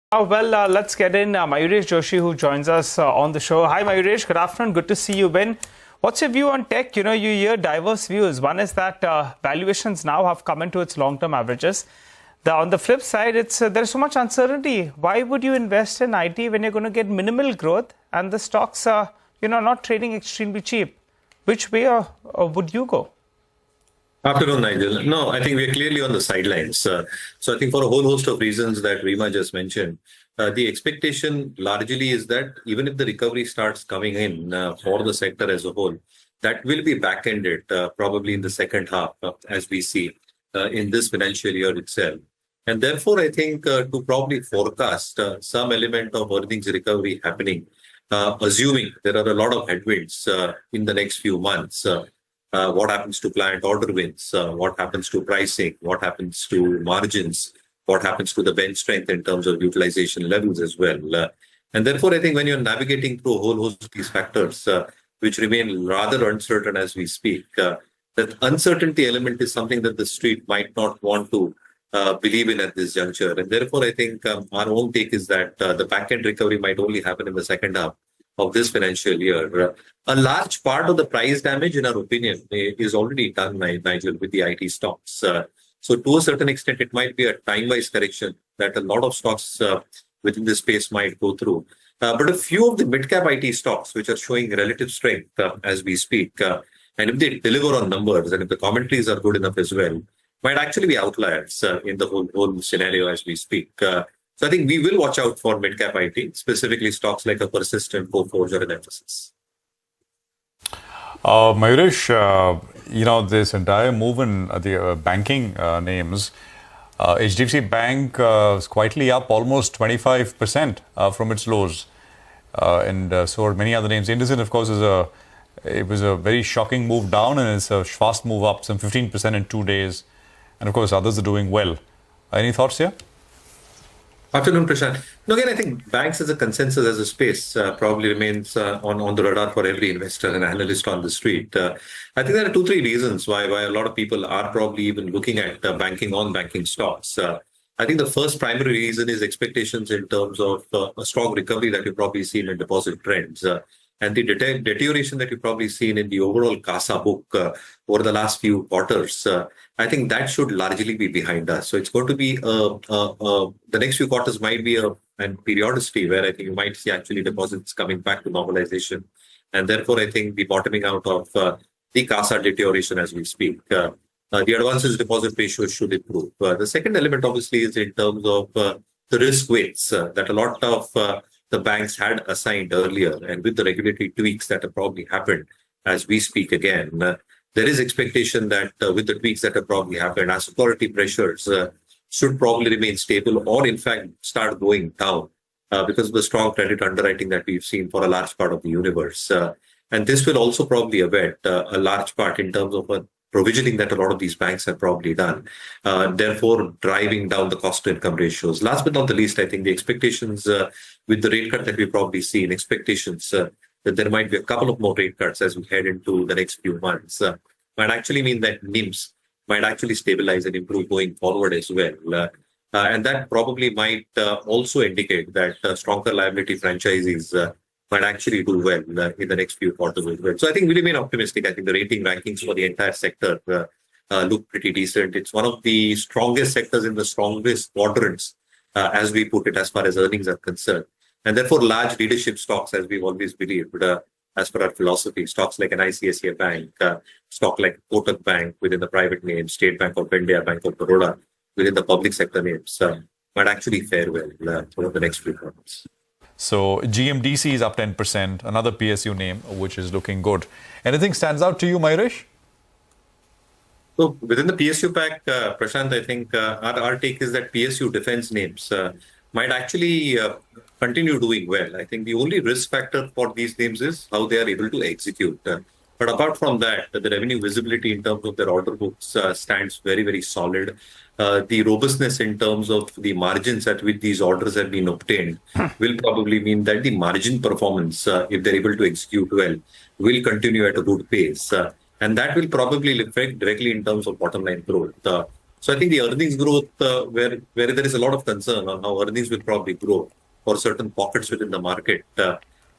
Let's get in Mayuresh Joshi, who joins us on the show. Hi, Mayuresh. Good afternoon. Good to see you, Ben. What's your view on tech? You hear diverse views. One is that valuations now have come into its long-term averages. On the flip side, there's so much uncertainty. Why would you invest in IT when you're going to get minimal growth and the stocks are, not trading extremely cheap? Which way would you go? Afternoon, Nigel. No, I think we're clearly on the sidelines. So I think for a whole host of reasons that Rima just mentioned, the expectation largely is that even if the recovery starts coming in for the sector as a whole, that will be back-ended probably in the second half as we see in this financial year itself. And therefore, I think to probably forecast some element of earnings recovery happening, assuming there are a lot of headwinds in the next few months, what happens to client order wins, what happens to pricing, what happens to margins, what happens to the bench strength in terms of utilization levels as well. And therefore, I think when you're navigating through a whole host of these factors, which remain rather uncertain as we speak, that uncertainty element is something that the street might not want to believe in at this juncture. And therefore, I think our own take is that the back-end recovery might only happen in the second half of this financial year. A large part of the price damage, in our opinion, is already done, Nigel, with the IT stocks. So to a certain extent, it might be a time-wise correction that a lot of stocks within this space might go through. But a few of the mid-cap IT stocks, which are showing relative strength as we speak, and if they deliver on numbers and if the commentaries are good enough as well, might actually be outliers in the whole scenario as we speak. So I think we will watch out for mid-cap IT, specifically stocks like a Persistent, Coforge, or an Emphasis. Mayuresh, this entire move in the banking names, HDFC Bank is quietly up almost 25% from its lows. And so are many other names. Indus, of course, it was a very shocking move down, and it's a fast move up, some 15% in 2 days. And of course, others are doing well. Any thoughts here? Afternoon, Prashant. No, again, I think banks as a consensus as a space probably remains on the radar for every investor and analyst on the street. I think there are 2-3 reasons why a lot of people are probably even looking at banking stocks. I think the first primary reason is expectations in terms of a strong recovery that you've probably seen in deposit trends. And the deterioration that you've probably seen in the overall CASA book over the last few quarters, I think that should largely be behind us. So it's going to be the next few quarters might be a periodicity where I think you might see actually deposits coming back to normalization. And therefore, I think the bottoming out of the CASA deterioration as we speak. The advances deposit ratio should improve. The second element, obviously, is in terms of the risk weights that a lot of the banks had assigned earlier, and with the regulatory tweaks that have probably happened as we speak again, there is expectation that with the tweaks that have probably happened, asset quality pressures should probably remain stable or in fact start going down because of the strong credit underwriting that we've seen for a large part of the universe. And this will also probably abet a large part in terms of provisioning that a lot of these banks have probably done, therefore driving down the cost-to-income ratios. Last but not the least, I think the expectations with the rate cut that we've probably seen, expectations that there might be a couple of more rate cuts as we head into the next few months, might actually mean that NIMs might actually stabilize and improve going forward as well. And that probably might also indicate that stronger liability franchises might actually do well in the next few quarters as well. So I think we remain optimistic. I think the rating rankings for the entire sector look pretty decent. It's one of the strongest sectors in the strongest quadrants, as we put it, as far as earnings are concerned. And therefore, large leadership stocks, as we've always believed, as per our philosophy, stocks like an ICICI Bank, stock like Kotak Bank within the private name, State Bank of India, Bank of Baroda within the public sector names, might actually fare well over the next few quarters. So GMDC is up 10%, another PSU name, which is looking good. Anything stands out to you, Mayuresh? So within the PSU pack, Prashant, I think our take is that PSU defense names might actually continue doing well. I think the only risk factor for these names is how they are able to execute. But apart from that, the revenue visibility in terms of their order books stands very, very solid. The robustness in terms of the margins at which these orders have been obtained will probably mean that the margin performance, if they're able to execute well, will continue at a good pace. And that will probably reflect directly in terms of bottom line growth. So I think the earnings growth, where there is a lot of concern on how earnings will probably grow for certain pockets within the market,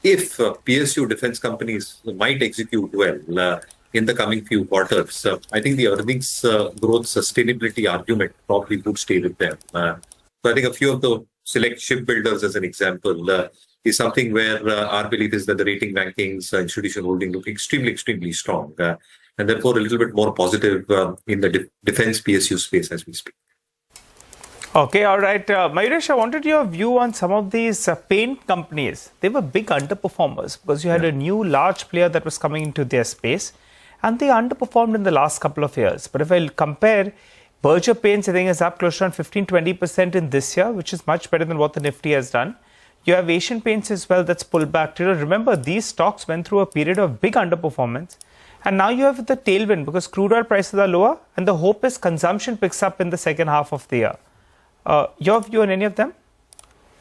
if PSU defense companies might execute well in the coming few quarters, I think the earnings growth sustainability argument probably would stay with them. So I think a few of the select shipbuilders, as an example, is something where our belief is that the rating rankings, institutional holding look extremely strong, and therefore a little bit more positive in the defense PSU space as we speak. Okay, all right. Mayuresh, I wanted your view on some of these paint companies. They were big underperformers because you had a new large player that was coming into their space, and they underperformed in the last couple of years. But if I compare, Berger Paints, I think, is up close to 15-20% in this year, which is much better than what the Nifty has done. You have Asian Paints as well that's pulled back. Remember, these stocks went through a period of big underperformance. And now you have the tailwind because crude oil prices are lower, and the hope is consumption picks up in the second half of the year. Your view on any of them?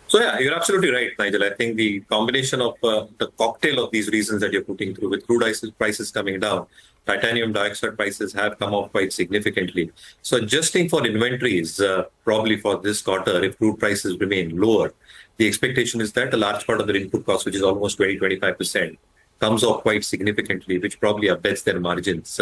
So yeah, you're absolutely right, Nigel. I think the combination of the cocktail of these reasons that you're putting through, with crude oil prices coming down, titanium dioxide prices have come off quite significantly. So adjusting for inventories, probably for this quarter, if crude prices remain lower, the expectation is that a large part of their input cost, which is almost 20-25%, comes off quite significantly, which probably upsets their margins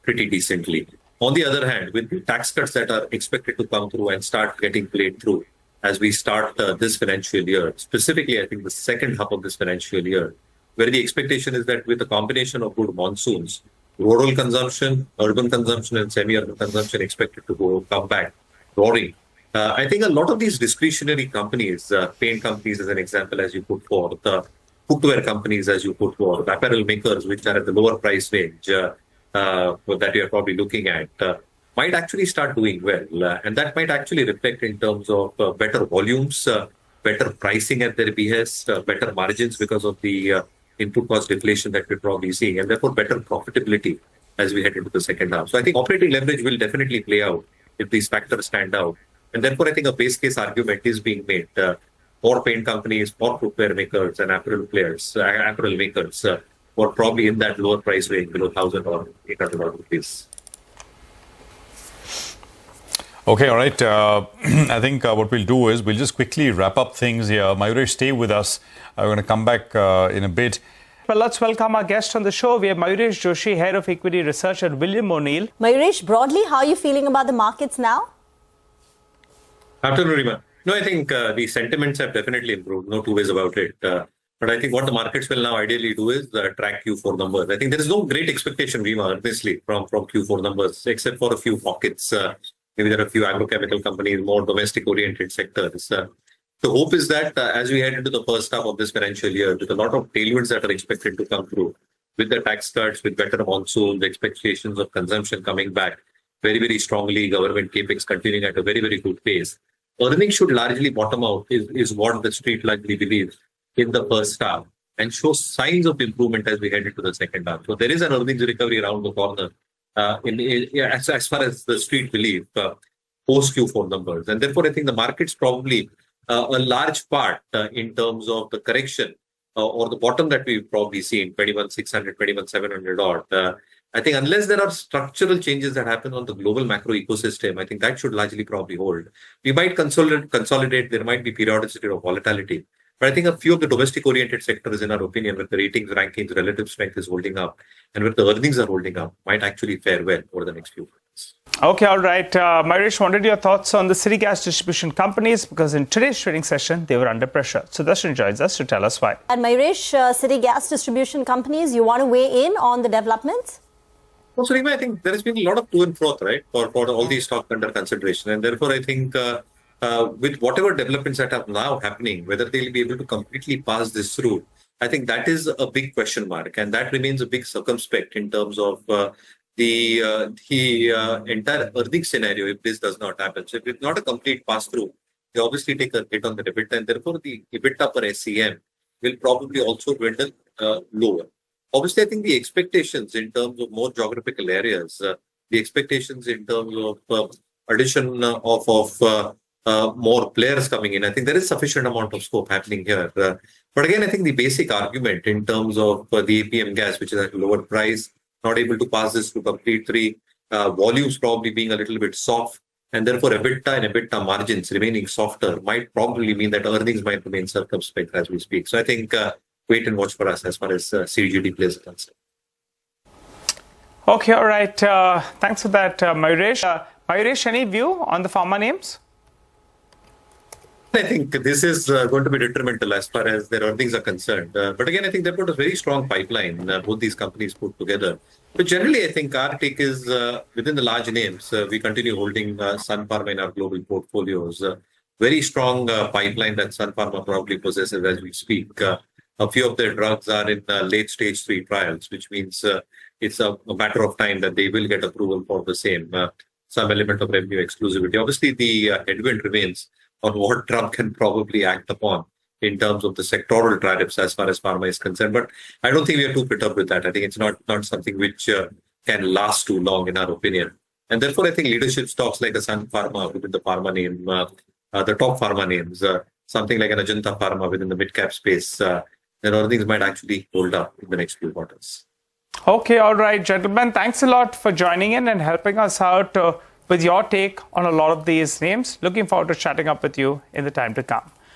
pretty decently. On the other hand, with the tax cuts that are expected to come through and start getting played through as we start this financial year, specifically, I think the second half of this financial year, where the expectation is that with a combination of good monsoons, rural consumption, urban consumption, and semi-urban consumption expected to come back roaring. I think a lot of these discretionary companies, paint companies as an example, as you put forth, footwear companies as you put forth, apparel makers, which are at the lower price range, that you're probably looking at, might actually start doing well. And that might actually reflect in terms of better volumes, better pricing at their behest, better margins because of the input cost deflation that we're probably seeing, and therefore better profitability as we head into the second half. So I think operating leverage will definitely play out if these factors stand out. And therefore, I think a base case argument is being made for paint companies, for footwear makers and apparel makers, who are probably in that lower price range, below 1,000 or 800 rupees. Okay, all right. I think what we'll do is we'll just quickly wrap up things here. Mayuresh, stay with us. We're going to come back in a bit. Well, let's welcome our guest on the show. We have Mayuresh Joshi, Head of Equity Research at William O'Neill. Mayuresh, broadly, how are you feeling about the markets now? Afternoon, Rima. No, I think the sentiments have definitely improved. No two ways about it. But I think what the markets will now ideally do is track Q4 numbers. I think there is no great expectation, Rima, honestly, from Q4 numbers, except for a few pockets. Maybe there are a few agrochemical companies, more domestic-oriented sectors. The hope is that as we head into the first half of this financial year, with a lot of tailwinds that are expected to come through, with the tax cuts, with better monsoons, expectations of consumption coming back very strongly, government capex continuing at a very good pace, earnings should largely bottom out, is what the street largely believes in the first half, and show signs of improvement as we head into the second half. So there is an earnings recovery around the corner. As far as the street believe, post Q4 numbers. And therefore, I think the market's probably a large part in terms of the correction or the bottom that we've probably seen, 21,600, 21,700 odd. I think unless there are structural changes that happen on the global macro ecosystem, I think that should largely probably hold. We might consolidate, there might be periodicity of volatility. But I think a few of the domestic-oriented sectors, in our opinion, where the ratings, rankings, relative strength is holding up, and where the earnings are holding up, might actually fare well over the next few months. Okay, all right. Mayuresh, wanted your thoughts on the city gas distribution companies, because in today's trading session, they were under pressure. Sudarshan joins us to tell us why. And Mayuresh, city gas distribution companies, you want to weigh in on the developments? Well, so I think there has been a lot of to and fro, right, for all these stocks under consideration. And therefore, I think with whatever developments that are now happening, whether they'll be able to completely pass this through, I think that is a big question mark. And that remains a big circumspect in terms of the entire earnings scenario if this does not happen. So if it's not a complete pass-through, they obviously take a hit on the EBITDA, and therefore the EBITDA per SCM will probably also dwindle lower. Obviously, I think the expectations in terms of more geographical areas, the expectations in terms of addition of more players coming in, I think there is sufficient amount of scope happening here. But again, I think the basic argument in terms of the APM gas, which is at a lower price, not able to pass this to complete three, volumes probably being a little bit soft, and therefore EBITDA and EBITDA margins remaining softer might probably mean that earnings might remain circumspect as we speak. So I think wait and watch for us as far as CGD plays are concerned. Okay, all right. Thanks for that, Mayuresh. Mayuresh, any view on the pharma names? I think this is going to be detrimental as far as their earnings are concerned. But again, I think they've got a very strong pipeline, both these companies put together. But generally, I think our take is within the large names, we continue holding Sunpharma in our global portfolios. Very strong pipeline that Sunpharma probably possesses as we speak. A few of their drugs are in late stage 3 trials, which means it's a matter of time that they will get approval for the same. Some element of revenue exclusivity. Obviously, the headwind remains on what Trump can probably act upon in terms of the sectoral tariffs as far as pharma is concerned. But I don't think we are too perturbed with that. I think it's not something which can last too long, in our opinion. And therefore, I think leadership stocks like a Sunpharma within the pharma name, the top pharma names, something like an Ajanta Pharma within the mid-cap space, their earnings might actually hold up in the next few quarters. Okay, all right, gentlemen. Thanks a lot for joining in and helping us out with your take on a lot of these names. Looking forward to chatting up with you in the time to come.